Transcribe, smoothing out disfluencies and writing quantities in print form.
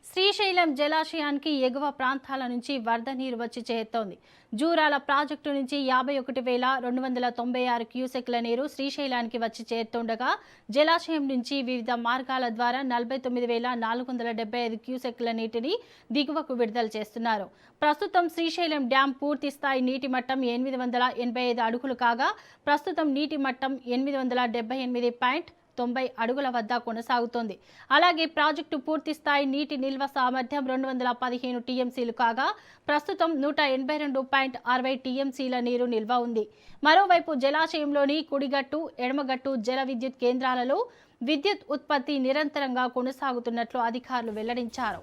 శ్రీశైలం జలాశయానికి ఎగువ ప్రాంతాల నుంచి వరద నీరు వచ్చి చేరుతోంది. జూరాల ప్రాజెక్టు నుంచి 51,296 క్యూసెక్ల నీరు శ్రీశైలానికి వచ్చి చేరుతుండగా జలాశయం నుంచి వివిధ మార్గాల ద్వారా 49,475 క్యూసెక్ల నీటిని దిగువకు విడుదల చేస్తున్నారు. ప్రస్తుతం శ్రీశైలం డ్యాం పూర్తి స్థాయి నీటి మట్టం 885 అడుగులు కాగా ప్రస్తుతం నీటి మట్టం 878.90 అడుగుల వద్ద కొనసాగుతోంది. అలాగే ప్రాజెక్టు పూర్తి స్థాయి నీటి నిల్వ సామర్థ్యం 215 టీఎంసీలు కాగా ప్రస్తుతం 182.60 టీఎంసీల నీరు నిల్వ ఉంది. మరోవైపు జలాశయంలోని కుడిగట్టు, ఎడమగట్టు జల విద్యుత్ కేంద్రాలలో విద్యుత్ ఉత్పత్తి నిరంతరంగా కొనసాగుతున్నట్లు అధికారులు వెల్లడించారు.